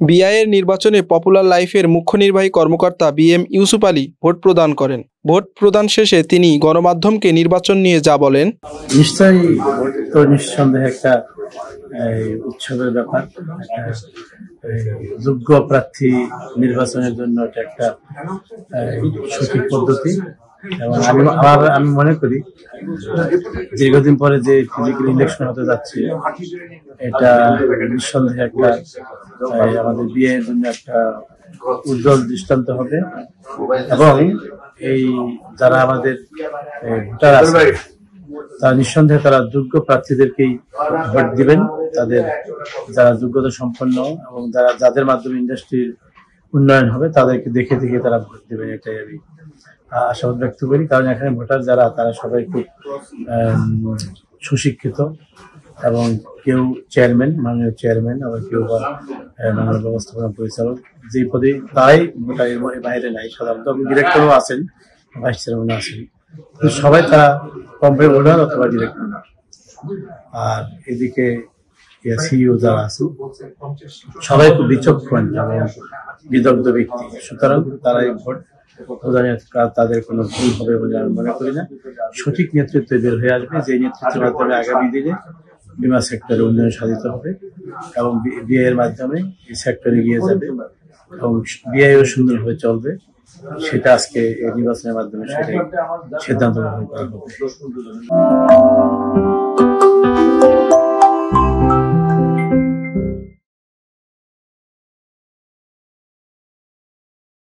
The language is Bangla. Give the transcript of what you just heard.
বিআইয়ের নির্বাচনে পপুলার লাইফের মুখ্য নির্বাহী কর্মকর্তা বিএম ইউসুফ আলী ভোট প্রদান করেন। ভোট প্রদান শেষে তিনি গণমাধ্যমকে নির্বাচন নিয়ে যা বলেন। নিশ্চয়ই ভোট তো নিঃসন্দেহে একটা উৎসবের ব্যাপার। যোগ্য প্রার্থী নির্বাচনের জন্য এটা একটা সঠিক পদ্ধতি এবং আমি মনে করি দীর্ঘদিন পরে যে ফিজিক্যাল ইলেকশন হতে যাচ্ছে এটা নিঃসন্দেহে একটা আমাদের বিয়ের জন্য একটা উজ্জ্বল দৃষ্টান্ত হবে এবং এই যারা আমাদের ভোটার আছে তারা নিঃসন্দেহে তারা যোগ্য প্রার্থীদেরকেই ভোট দিবেন। তাদের যারা যোগ্যতা সম্পন্ন এবং যাদের মাধ্যমে ইন্ডাস্ট্রির উন্নয়ন হবে তাদেরকে দেখে দেখে তারা ভোট দিবেন, এটাই আমি আশাবাদ ব্যক্ত করি। কারণ এখানে ভোটার যারা তারা সবাই খুব সুশিক্ষিত এবং কেউ চেয়ারম্যান, মাননীয় চেয়ারম্যান, আবার কেউ বা মাননীয় ব্যবস্থাপনা পরিচালক, যে পদে তাই ভোটারের বাইরে নাই। সাধারণত ডিরেক্টরও আছেন, ভাইস চেয়ারম্যান আছেন, সবাই তারা কোম্পানি ভোটার অথবা ডিরেক্টর। আর এদিকে সিইও যারা আছে সবাই খুব বিচক্ষণ এবং বিদগ্ধ ব্যক্তি, সুতরাং তারা এই ভোট প্রদানের তাদের কোনো ভুল হবে বলে আমি মনে করি না। সঠিক নেতৃত্ব বের হয়ে আসবে, যে নেতৃত্বের মাধ্যমে আগামী দিনে বিমা সেক্টরে উন্নয়ন সাধিত হবে এবং বিআইয়ের মাধ্যমে এই সেক্টরে এগিয়ে যাবে এবং বিআইও সুন্দরভাবে চলবে। সেটা আজকে এই নির্বাচনের মাধ্যমে সেটাই সিদ্ধান্ত গ্রহণ করা হবে।